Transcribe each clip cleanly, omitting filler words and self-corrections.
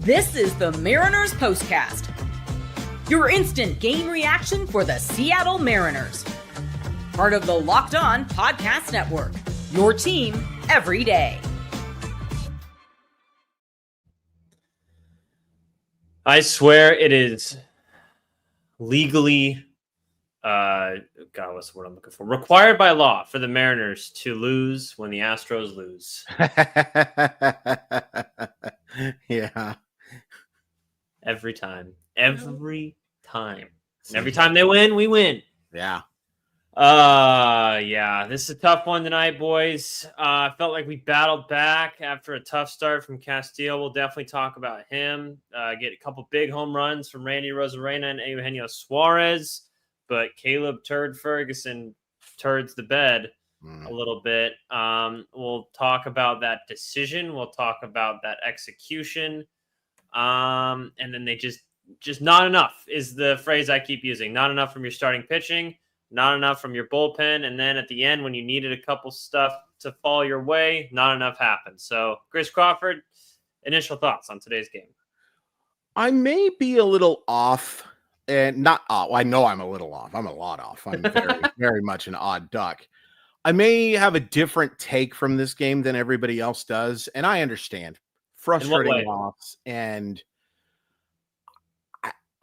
This is the Mariners POSTCAST, your instant game reaction for the Seattle Mariners. Part of the Locked On Podcast Network, your team every day. I swear it is legally, what's the word I'm looking for? Required by law for the Mariners to lose when the Astros lose. Yeah. Every time. And every time they win, we win. Yeah. This is a tough one tonight, boys. I felt like we battled back after a tough start from Castillo. We'll definitely talk about him. Get a couple big home runs from Randy Arozarena and Eugenio Suarez. But Caleb Turd Ferguson turds the bed a little bit. We'll talk about that decision. We'll talk about that execution. And then they just not enough is the phrase I keep using. Not enough from your starting pitching, not enough from your bullpen. And then at the end, when you needed a couple stuff to fall your way, not enough happened. So Chris Crawford, initial thoughts on today's game. I may be a little off and not, I know I'm a little off. I'm a lot off. I'm very, very much an odd duck. I may have a different take from this game than everybody else does. And I understand. Frustrating loss, and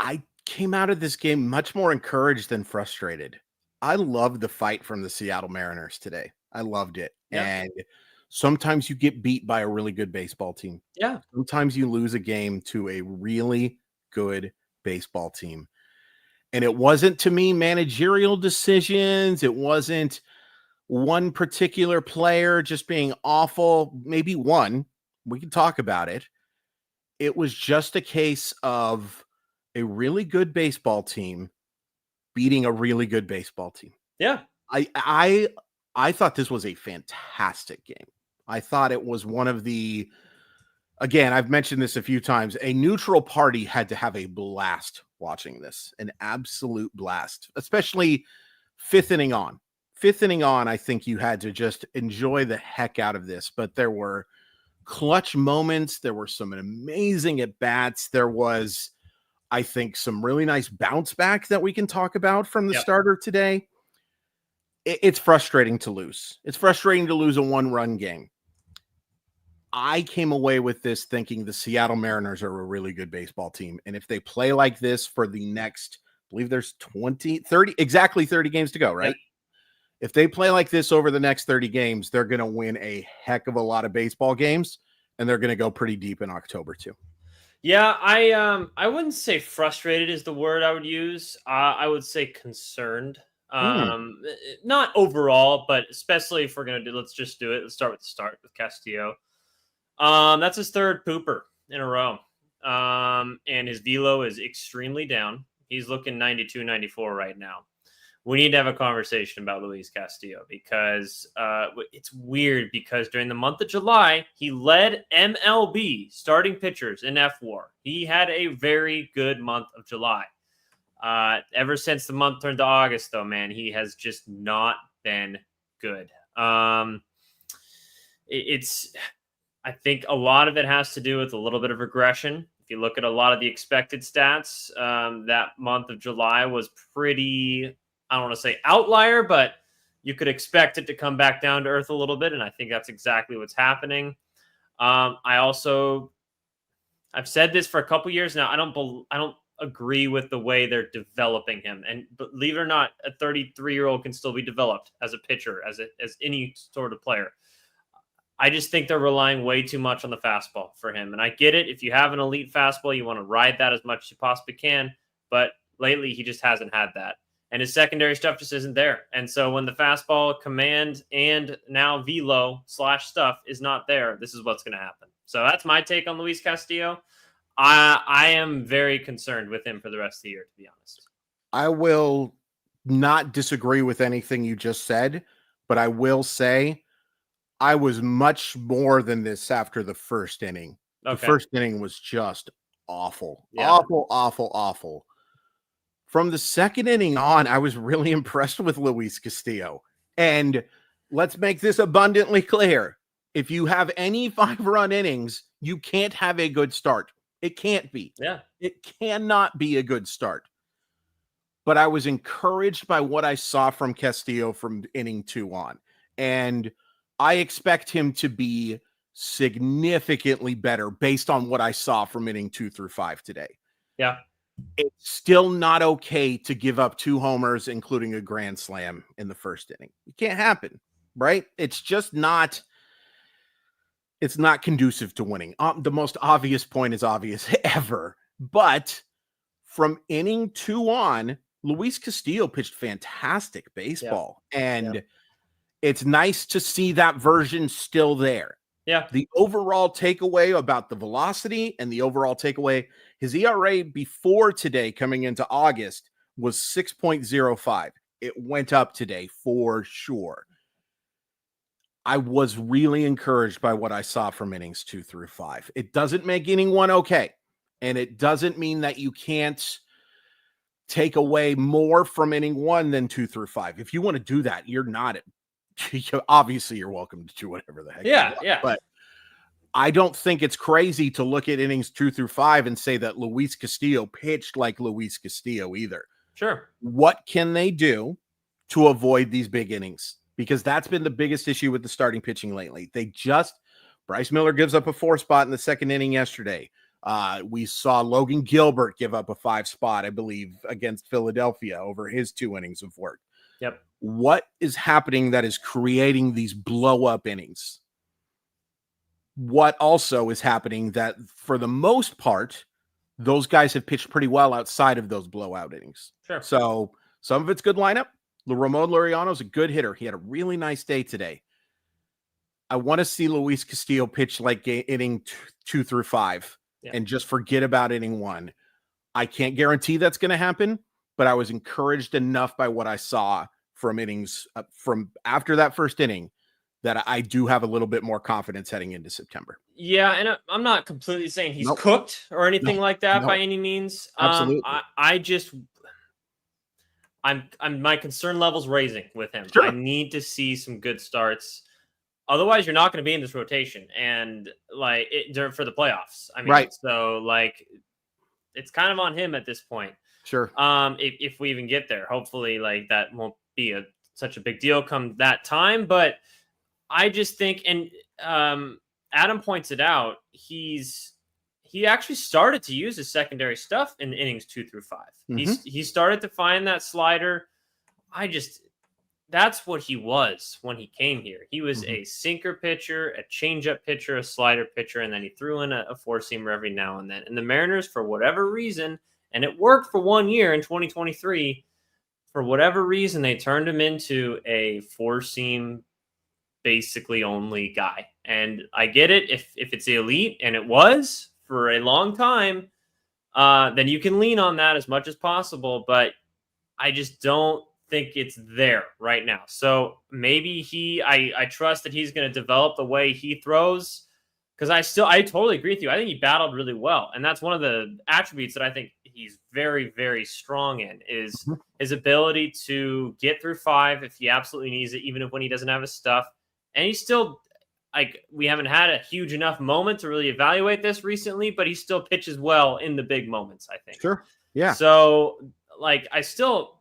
I came out of this game much more encouraged than frustrated. I loved the fight from the Seattle Mariners today. I loved it. Yeah. And sometimes you get beat by a really good baseball team. Yeah. Sometimes you lose a game to a really good baseball team. And it wasn't, to me, managerial decisions. It wasn't one particular player just being awful. Maybe one. We can talk about it. It was just a case of a really good baseball team beating a really good baseball team. Yeah. I thought this was a fantastic game. I thought it was one of the, again, I've mentioned this a few times, a neutral party had to have a blast watching this, an absolute blast, especially fifth inning on. Fifth inning on, I think you had to just enjoy the heck out of this, but there were clutch moments. There were some amazing at bats. There was, I think, some really nice bounce back that we can talk about from the starter today. It's frustrating to lose. It's frustrating to lose a one-run game. I came away with this thinking the Seattle Mariners are a really good baseball team. And if they play like this for the next, I believe there's 30 games to go, right? Yep. If they play like this over the next 30 games, they're going to win a heck of a lot of baseball games, and they're going to go pretty deep in October too. Yeah, I wouldn't say frustrated is the word I would use. I would say concerned. Not overall, but especially if we're going to let's just do it. Let's start with the start with Castillo. That's his third pooper in a row. And his velo is extremely down. He's looking 92, 94 right now. We need to have a conversation about Luis Castillo because it's weird because during the month of July, he led MLB starting pitchers in FWAR. He had a very good month of July. Ever since the month turned to August, though, man, he has just not been good. I think a lot of it has to do with a little bit of regression. If you look at a lot of the expected stats, that month of July was pretty, I don't want to say outlier, but you could expect it to come back down to earth a little bit. And I think that's exactly what's happening. I've said this for a couple years now. I don't agree with the way they're developing him. And believe it or not, a 33-year-old can still be developed as a pitcher, as any sort of player. I just think they're relying way too much on the fastball for him. And I get it. If you have an elite fastball, you want to ride that as much as you possibly can. But lately, he just hasn't had that. And his secondary stuff just isn't there. And so when the fastball, command, and now velo / stuff is not there, this is what's going to happen. So that's my take on Luis Castillo. I am very concerned with him for the rest of the year, to be honest. I will not disagree with anything you just said, but I will say I was much more than this after the first inning. Okay. The first inning was just awful. Yeah. Awful. From the second inning on, I was really impressed with Luis Castillo. And let's make this abundantly clear. If you have any 5-run innings, you can't have a good start. It can't be. Yeah. It cannot be a good start. But I was encouraged by what I saw from Castillo from inning 2 on. And I expect him to be significantly better based on what I saw from inning 2 through 5 today. Yeah. It's still not okay to give up 2 homers, including a grand slam in the first inning. It can't happen, right? It's just not. It's not conducive to winning. The most obvious point is obvious ever. But from inning 2 on, Luis Castillo pitched fantastic baseball. And it's nice to see that version still there. Yeah. The overall takeaway about the velocity and the overall takeaway, his ERA before today coming into August was 6.05. It went up today for sure. I was really encouraged by what I saw from innings 2 through 5. It doesn't make inning 1 okay. And it doesn't mean that you can't take away more from inning 1 than 2 through 5. If you want to do that, you're not obviously you're welcome to do whatever the heck. Yeah. But I don't think it's crazy to look at innings 2 through 5 and say that Luis Castillo pitched like Luis Castillo either. Sure. What can they do to avoid these big innings? Because that's been the biggest issue with the starting pitching lately. Bryce Miller gives up a 4 spot in the second inning yesterday. We saw Logan Gilbert give up a 5 spot, I believe, against Philadelphia over his 2 innings of work. Yep. What is happening that is creating these blow up innings? What also is happening that for the most part, those guys have pitched pretty well outside of those blowout innings. Sure. So some of it's good lineup. Ramon Laureano is a good hitter. He had a really nice day today. I want to see Luis Castillo pitch like inning 2 through 5 and just forget about inning 1. I can't guarantee that's going to happen, but I was encouraged enough by what I saw from innings from after that first inning that I do have a little bit more confidence heading into September. Yeah, and I'm not completely saying he's cooked or anything like that by any means. Absolutely. My concern level's raising with him. Sure. I need to see some good starts. Otherwise, you're not going to be in this rotation and for the playoffs. I mean, right. So it's kind of on him at this point. Sure. If we even get there, hopefully that won't be such a big deal come that time. But I just think, and Adam points it out, he actually started to use his secondary stuff in innings 2 through 5. Mm-hmm. He started to find that slider. That's what he was when he came here. He was a sinker pitcher, a changeup pitcher, a slider pitcher, and then he threw in a 4-seamer every now and then. And the Mariners, for whatever reason, and it worked for 1 year in 2023, for whatever reason, they turned him into a 4-seam basically only guy. And I get it if it's elite, and it was for a long time, then you can lean on that as much as possible. But I just don't think it's there right now. So maybe I trust that he's going to develop the way he throws, because I totally agree with you. I think he battled really well. And that's one of the attributes that I think he's very, very strong in is his ability to get through 5 if he absolutely needs it, even if when he doesn't have his stuff. And he's still, we haven't had a huge enough moment to really evaluate this recently, but he still pitches well in the big moments, I think. Sure. Yeah. So I still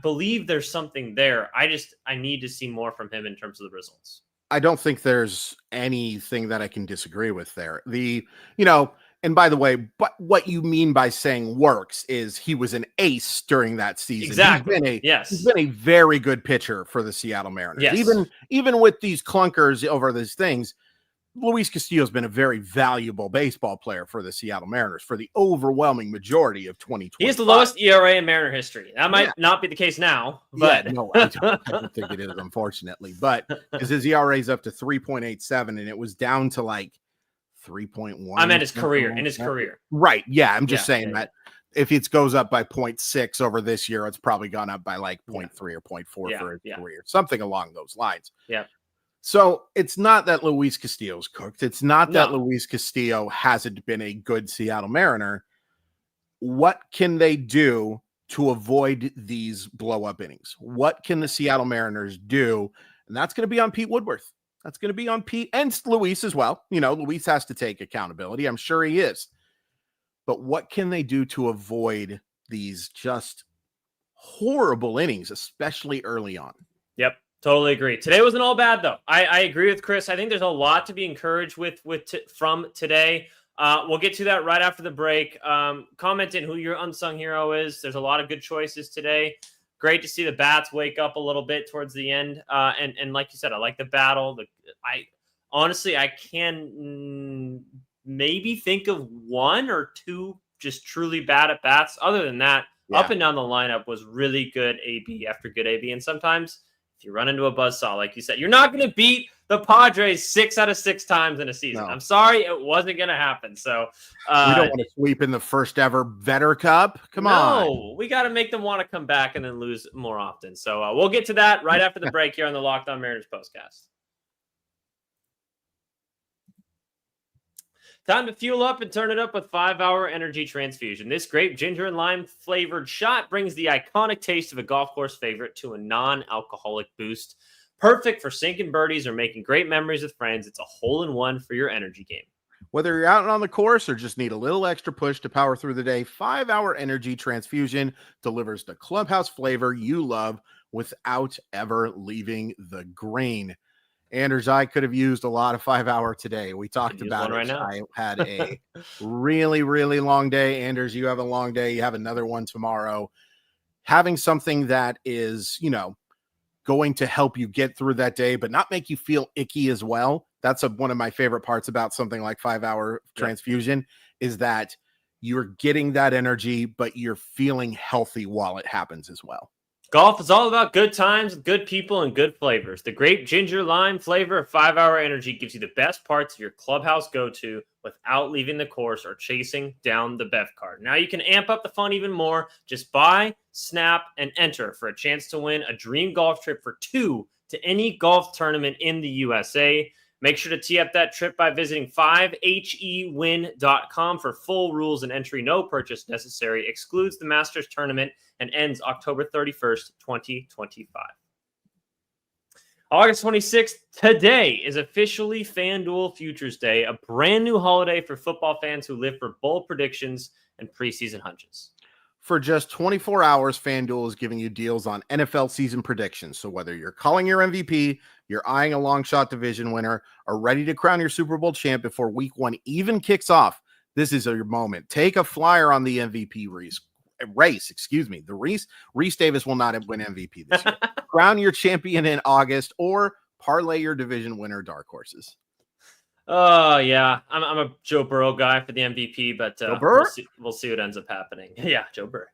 believe there's something there. I need to see more from him in terms of the results. I don't think there's anything that I can disagree with there. And by the way, but what you mean by saying works is he was an ace during that season. Exactly. He's been a very good pitcher for the Seattle Mariners. Yes. Even with these clunkers over these things, Luis Castillo has been a very valuable baseball player for the Seattle Mariners for the overwhelming majority of 2020. He has the lowest ERA in Mariner history. That might not be the case now, but no, I don't think it is, unfortunately. But because his ERA is up to 3.87, and it was down to 3.1. I meant his career. In his career, right? Yeah, I'm just saying that if it goes up by 0.6 over this year, it's probably gone up by 0.3 or 0.4 for his career, something along those lines. Yeah. So it's not that Luis Castillo's cooked. It's not that Luis Castillo hasn't been a good Seattle Mariner. What can they do to avoid these blow-up innings? What can the Seattle Mariners do? And that's going to be on Pete Woodworth. That's going to be on Pete and Luis as well. Luis has to take accountability. I'm sure he is. but what can they do to avoid these just horrible innings, especially early on? Yep. Totally agree. Today wasn't all bad, though. I agree with Chris. I think there's a lot to be encouraged from today. We'll get to that right after the break. Comment in who your unsung hero is. There's a lot of good choices today. Great to see the bats wake up a little bit towards the end. And like you said, I like the battle. I can maybe think of one or two just truly bad at bats. Other than that, up and down the lineup was really good AB after good AB. And sometimes if you run into a buzzsaw, like you said, you're not going to beat the Padres 6 out of 6 times in a season. No. I'm sorry, it wasn't going to happen. So we don't want to sweep in the first ever Vetter Cup. Come on. No, we got to make them want to come back and then lose more often. So we'll get to that right after the break here on the Locked On Mariners Postcast. Time to fuel up and turn it up with 5-Hour Energy Transfusion. This grape, ginger, and lime flavored shot brings the iconic taste of a golf course favorite to a non-alcoholic boost. Perfect for sinking birdies or making great memories with friends. It's a hole-in-one for your energy game. Whether you're out on the course or just need a little extra push to power through the day, 5-Hour Energy Transfusion delivers the clubhouse flavor you love without ever leaving the green. Anders, I could have used a lot of 5-Hour today. We talked about it. Right now. I had a really, really long day. Anders, you have a long day. You have another one tomorrow. Having something that is, going to help you get through that day, but not make you feel icky as well. That's one of my favorite parts about something like 5-Hour Transfusion is that you're getting that energy, but you're feeling healthy while it happens as well. Golf is all about good times, good people, and good flavors. The grape ginger lime flavor of 5-Hour Energy gives you the best parts of your clubhouse go-to without leaving the course or chasing down the Bev card. Now you can amp up the fun even more. Just buy, snap, and enter for a chance to win a dream golf trip for 2 to any golf tournament in the USA. Make sure to tee up that trip by visiting 5hewin.com for full rules and entry. No purchase necessary. Excludes the Masters tournament and ends October 31st, 2025. August 26th, today is officially FanDuel Futures Day, a brand new holiday for football fans who live for bold predictions and preseason hunches. For just 24 hours, FanDuel is giving you deals on NFL season predictions. So whether you're calling your MVP, you're eyeing a long shot division winner, or ready to crown your Super Bowl champ before week 1 even kicks off, this is your moment. Take a flyer on the MVP race. The Reese Davis will not win MVP this year. Crown your champion in August or parlay your division winner dark horses. Oh, yeah. I'm a Joe Burrow guy for the MVP, but we'll see what ends up happening. Yeah, Joe Burrow.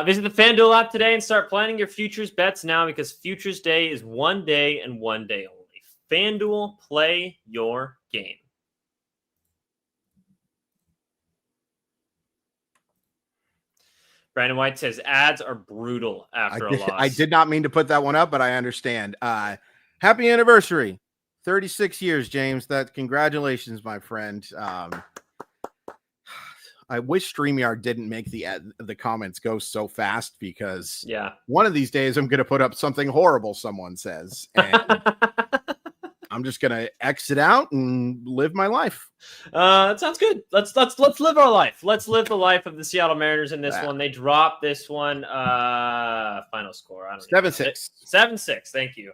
Visit the FanDuel app today and start planning your futures bets now because Futures Day is one day and one day only. FanDuel, play your game. Brandon White says ads are brutal after a loss. I did not mean to put that one up, but I understand. Happy anniversary. 36 years, James. Congratulations, my friend. I wish StreamYard didn't make the comments go so fast because one of these days I'm going to put up something horrible someone says. And I'm just going to exit out and live my life. That sounds good. Let's live our life. Let's live the life of the Seattle Mariners in this one. They dropped this one. Final score. 7-6. 7-6. Thank you.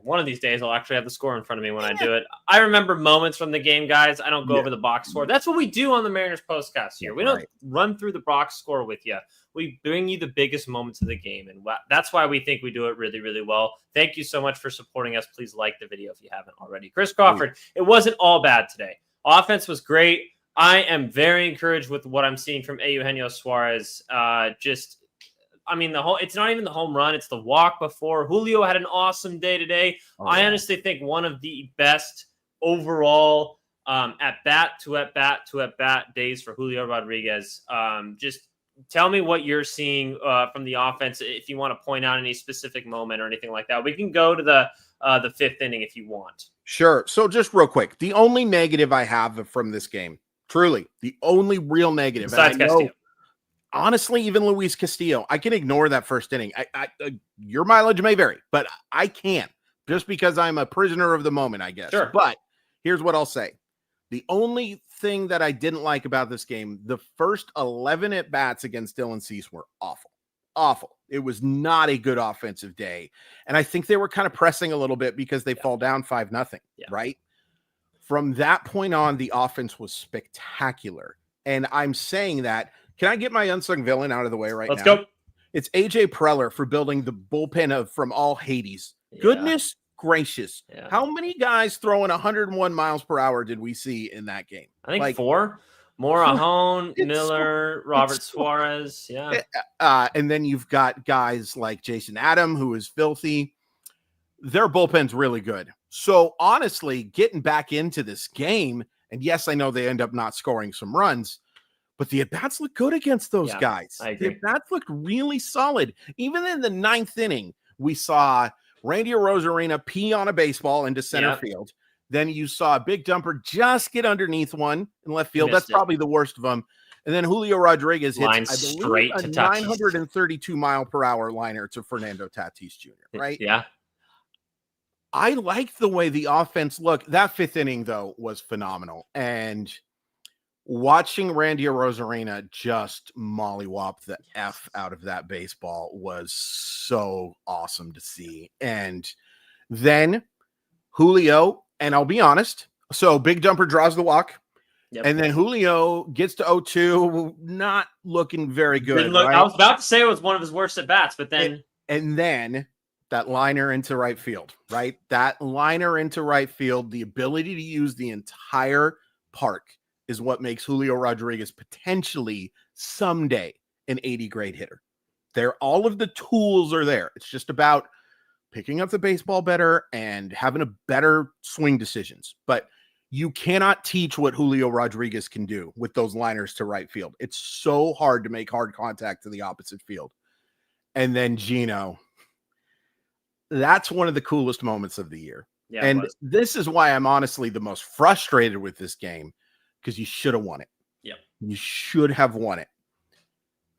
One of these days, I'll actually have the score in front of me when I do it. I remember moments from the game, guys. I don't go over the box score. That's what we do on the Mariners Postcast here. We don't run through the box score with you. We bring you the biggest moments of the game, and that's why we think we do it really, really well. Thank you so much for supporting us. Please like the video if you haven't already. Chris Crawford, it wasn't all bad today. Offense was great. I am very encouraged with what I'm seeing from Eugenio Suarez. It's not even the home run. It's the walk before. Julio had an awesome day today. I honestly think one of the best overall at-bat days for Julio Rodriguez. Just tell me what you're seeing from the offense if you want to point out any specific moment or anything like that. We can go to the fifth inning if you want. Sure. So just real quick, the only negative I have from this game, truly, the only real negative. Besides Castillo. Honestly, even Luis Castillo, I can ignore that first inning. Your mileage may vary, but I can't just because I'm a prisoner of the moment, I guess. Sure. But here's what I'll say. The only thing that I didn't like about this game, the first 11 at-bats against Dylan Cease were awful. Awful. It was not a good offensive day. And I think they were kind of pressing a little bit because they fall down 5-0, right? From that point on, the offense was spectacular. And I'm saying that. Can I get my unsung villain out of the way right now? Let's go. It's AJ Preller for building the bullpen from all Hades. Yeah. Goodness gracious. Yeah. How many guys throwing 101 miles per hour did we see in that game? I think 4. Morahone, Miller, Robert Suarez. Yeah. And then you've got guys like Jason Adam, who is filthy. Their bullpen's really good. So honestly, getting back into this game, and yes, I know they end up not scoring some runs, but the at-bats look good against those guys. I agree. The at-bats looked really solid. Even in the 9th inning, we saw Randy Arozarena pee on a baseball into center field. Then you saw a big dumper just get underneath one in left field. That's probably the worst of them. And then Julio Rodriguez hits, I believe, a 932 mile per hour liner to Fernando Tatis Jr., right? Yeah. I like the way the offense looked. That 5th inning, though, was phenomenal. And watching Randy Arozarena just mollywop the F out of that baseball was so awesome to see. And then Julio, and I'll be honest, so big dumper draws the walk. Yep. And then Julio gets to 0-2, not looking very good. Right? I was about to say it was one of his worst at bats, but then. And then that liner into right field, right? That liner into right field, the ability to use the entire park is what makes Julio Rodriguez potentially someday an 80 grade hitter. All of the tools are there. It's just about picking up the baseball better and having a better swing decisions. But you cannot teach what Julio Rodriguez can do with those liners to right field. It's so hard to make hard contact to the opposite field. And then Gino, that's one of the coolest moments of the year. Yeah, and this is why I'm honestly the most frustrated with this game, because you should have won it. Yep. You should have won it.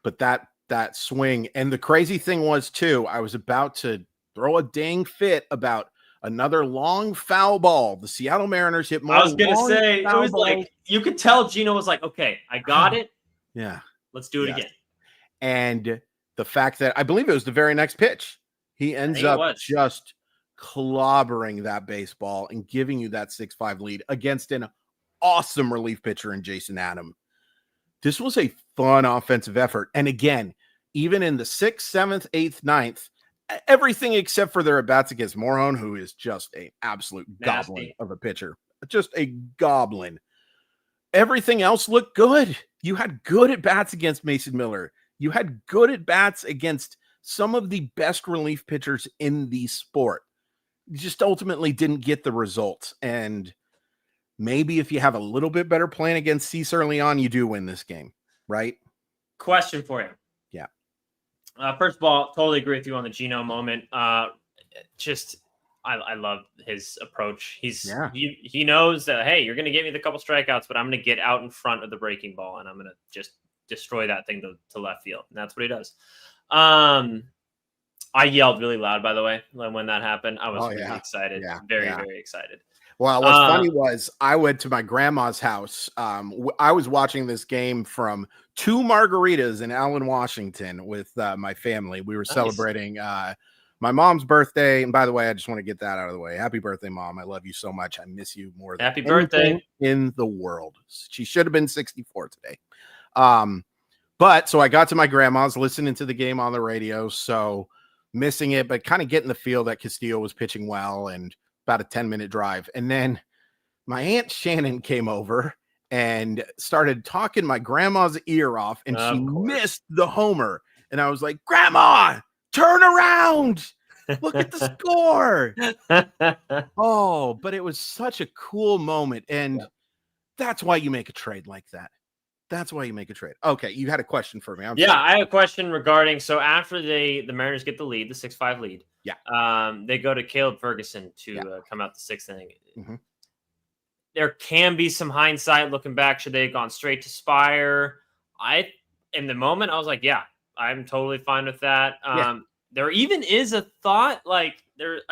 But that swing, and the crazy thing was too, I was about to throw a dang fit about another long foul ball. The Seattle Mariners hit more. I was going to say, it was like, you could tell Gino was like, okay, I got it. Yeah. Let's do it again. And the fact that I believe it was the very next pitch, he ends up just clobbering that baseball and giving you that 6-5 lead against an awesome relief pitcher in Jason Adam. This was a fun offensive effort. And again, even in the 6th, 7th, 8th, 9th, everything except for their at-bats against Morahone, who is just an absolute goblin of a pitcher. Just a goblin. Everything else looked good. You had good at-bats against Mason Miller. You had good at-bats against some of the best relief pitchers in the sport. You just ultimately didn't get the results. And maybe if you have a little bit better plan against Cease early on, you do win this game, right? Question for you. Yeah. First of all, totally agree with you on the Gino moment. I love his approach. He knows that, hey, you're going to get me the couple strikeouts, but I'm going to get out in front of the breaking ball, and I'm going to just destroy that thing to left field. And that's what he does. I yelled really loud, by the way, when that happened. I was really excited. Yeah. Very excited. Well, what's funny was I went to my grandma's house. I was watching this game from 2 margaritas in Allen, Washington with my family. We were celebrating my mom's birthday. And by the way, I just want to get that out of the way. Happy birthday, Mom. I love you so much. I miss you more than anything in the world. She should have been 64 today. But so I got to my grandma's listening to the game on the radio. So missing it, but kind of getting the feel that Castillo was pitching well and about a 10-minute drive. And then my Aunt Shannon came over and started talking my grandma's ear off, and she missed the homer. And I was like, Grandma, turn around. Look at the score. But it was such a cool moment. And that's why you make a trade like that. That's why you make a trade. Okay, you had a question for me. I have a question regarding, so after the Mariners get the lead, the 6-5 lead, they go to Caleb Ferguson to come out the 6th inning. Mm-hmm. There can be some hindsight looking back. Should they have gone straight to Spire? In the moment, I was like, I'm totally fine with that. There even is a thought, I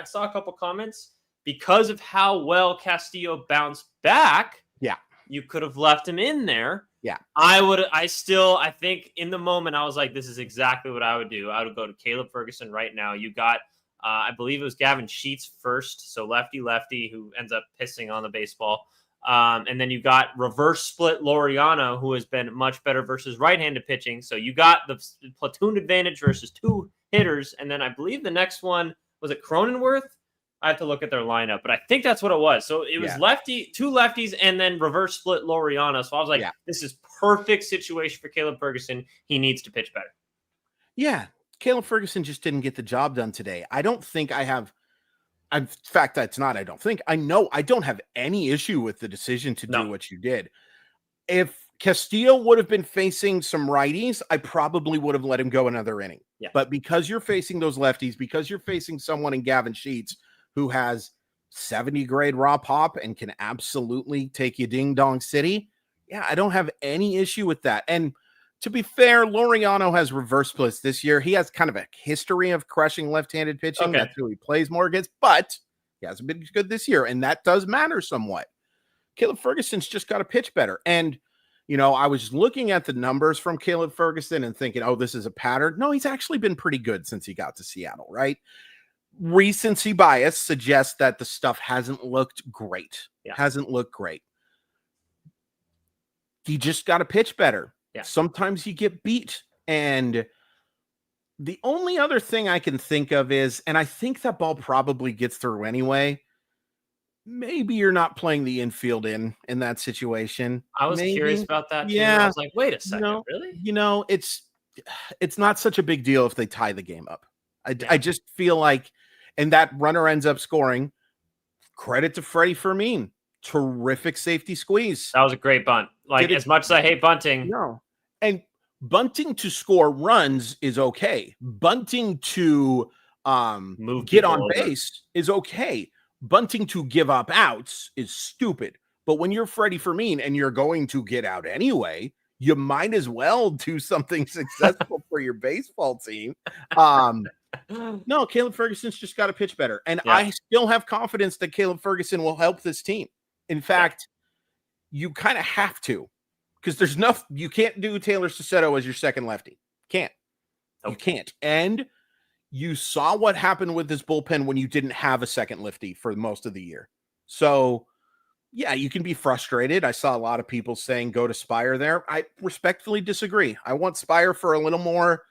saw a couple comments because of how well Castillo bounced back. Yeah. you could have left him in there. Yeah. I think in the moment I was like, this is exactly what I would do. I would go to Caleb Ferguson right now. You got, I believe it was Gavin Sheets first. So lefty, who ends up pissing on the baseball. And then you got reverse split Laureano, who has been much better versus right-handed pitching. So you got the platoon advantage versus 2 hitters. And then I believe the next one, was it Cronenworth? I have to look at their lineup, but I think that's what it was. So it was 2 lefties, and then reverse split Laureano. So I was like, this is perfect situation for Caleb Ferguson. He needs to pitch better. Yeah. Caleb Ferguson just didn't get the job done today. I don't think I have. In fact, that's not, I don't think. I know I don't have any issue with the decision to do what you did. If Castillo would have been facing some righties, I probably would have let him go another inning. Yeah. But because you're facing those lefties, because you're facing someone in Gavin Sheets who has 70 grade raw pop and can absolutely take you ding dong city. Yeah, I don't have any issue with that. And to be fair, Laureano has reverse splits this year. He has kind of a history of crushing left-handed pitching. Okay. That's who he plays more against, but he hasn't been good this year, and that does matter somewhat. Caleb Ferguson's just got to pitch better. And, you know, I was looking at the numbers from Caleb Ferguson and thinking, oh, this is a pattern. No, he's actually been pretty good since he got to Seattle, right? Recency bias suggests that the stuff hasn't looked great. Hasn't looked great. He just got to pitch better. Yeah. Sometimes you get beat. And the only other thing I can think of is, and I think that ball probably gets through anyway, maybe you're not playing the infield in that situation. I was curious about that too. Yeah. I was like, wait a second, really? You know, it's not such a big deal if they tie the game up. I just feel like, and that runner ends up scoring. Credit to Freddie Fermin. Terrific safety squeeze. That was a great bunt. Like, as much as I hate bunting. No. And bunting to score runs is okay. Bunting to get on base is okay. Bunting to give up outs is stupid. But when you're Freddie Fermin and you're going to get out anyway, you might as well do something successful for your baseball team. No, Caleb Ferguson's just got to pitch better. And I still have confidence that Caleb Ferguson will help this team. In fact, you kind of have to, because there's you can't do Taylor Cicetto as your second lefty. Can't. You can't. And you saw what happened with this bullpen when you didn't have a second lefty for most of the year. So, yeah, you can be frustrated. I saw a lot of people saying go to Spire there. I respectfully disagree. I want Spire for a little more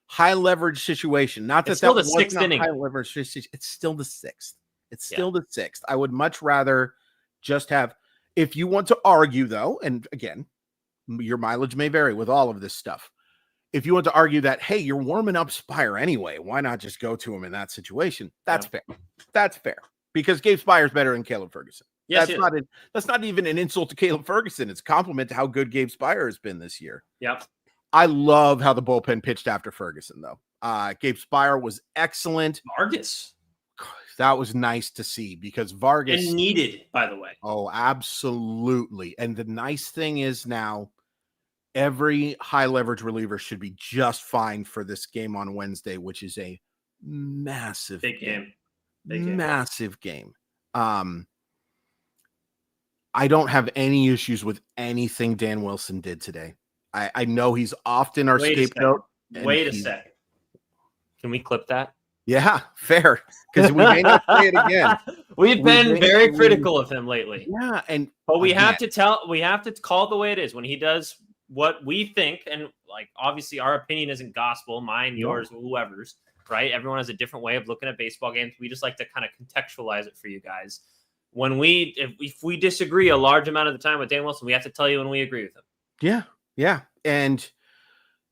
high leverage situation. Not that it's still that the was 6th not inning. High leverage situation. It's still the 6th. It's still the 6th. I would much rather just have, if you want to argue though, and again, your mileage may vary with all of this stuff. If you want to argue that, hey, you're warming up Spire anyway, why not just go to him in that situation? That's fair. That's fair. Because Gabe Spire's better than Caleb Ferguson. Yes, that's not even an insult to Caleb Ferguson. It's a compliment to how good Gabe Spire has been this year. Yep. I love how the bullpen pitched after Ferguson, though. Gabe Spire was excellent. Vargas. That was nice to see because Vargas. And needed, by the way. Oh, absolutely. And the nice thing is now every high leverage reliever should be just fine for this game on Wednesday, which is a massive game. Massive game. I don't have any issues with anything Dan Wilson did today. I know he's often our scapegoat. Wait a second. Can we clip that? Yeah, fair. Because we may not say it again. We've been very critical of him lately. Yeah, but we have to call it the way it is when he does what we think, and like obviously our opinion isn't gospel, mine, yours, whoever's, right? Everyone has a different way of looking at baseball games. We just like to kind of contextualize it for you guys. When if we disagree a large amount of the time with Dan Wilson, we have to tell you when we agree with him. Yeah. And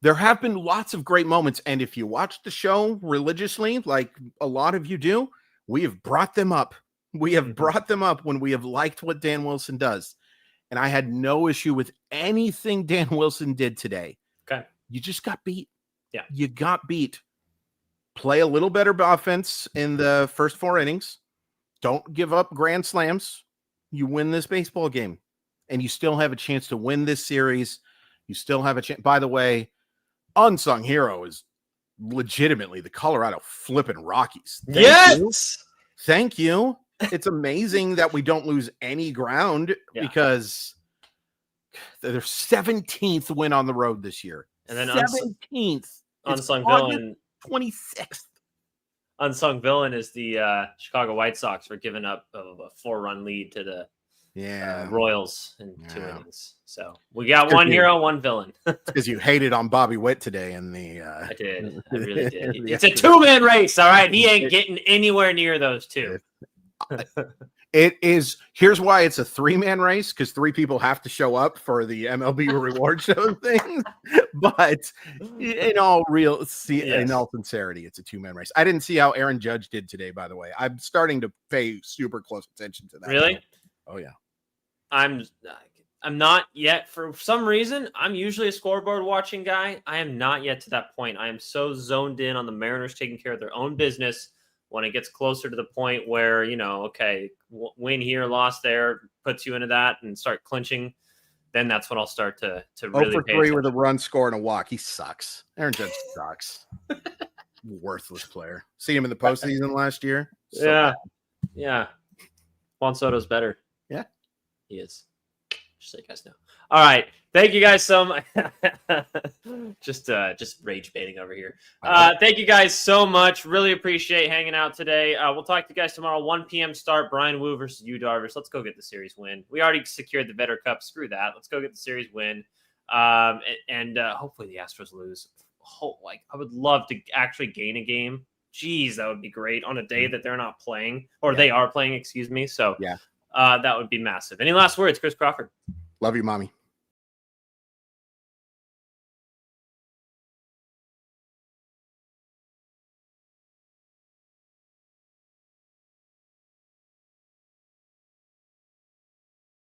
there have been lots of great moments. And if you watch the show religiously, like a lot of you do, we have brought them up. We have brought them up when we have liked what Dan Wilson does. And I had no issue with anything Dan Wilson did today. Okay. You just got beat. Yeah. You got beat. Play a little better offense in the first 4 innings. Don't give up grand slams. You win this baseball game. And you still have a chance to win this series. You still have a chance. By the way, unsung hero is legitimately the Colorado flipping Rockies. Thank you. It's amazing that we don't lose any ground because Their 17th win on the road this year. And then 17th. Unsung August villain. 26th. Unsung villain is the Chicago White Sox for giving up a 4-run lead to the Royals in 2 innings. So we got one hero, one villain. Because you hated on Bobby Witt today in the. I did. I really did. It's a 2-man race. All right. He ain't getting anywhere near those two. It is. Here's why it's a 3-man race, because 3 people have to show up for the MLB reward show thing. But in all sincerity, it's a 2-man race. I didn't see how Aaron Judge did today, by the way. I'm starting to pay super close attention to that. Really? Oh yeah. I'm not yet. For some reason, I'm usually a scoreboard watching guy. I am not yet to that point. I am so zoned in on the Mariners taking care of their own business. When it gets closer to the point where, okay, win here, loss there, puts you into that and start clinching, then that's when I'll start to really for pay 3 attention. with a run, score, and a walk. He sucks. Aaron Judge sucks. Worthless player. See him in the postseason last year? So bad. Yeah. Juan Soto's better. Yeah. He is. Just so you guys know. All right. Thank you guys so much. just rage baiting over here. Thank you guys so much. Really appreciate hanging out today. We'll talk to you guys tomorrow. 1 p.m. start. Brian Wu versus Yu Darvish. Let's go get the series win. We already secured the Vetter Cup. Screw that. Let's go get the series win. And hopefully the Astros lose. I would love to actually gain a game. Jeez, that would be great on a day that they're not playing, or they are playing, excuse me. So that would be massive. Any last words, Chris Crawford? Love you, mommy.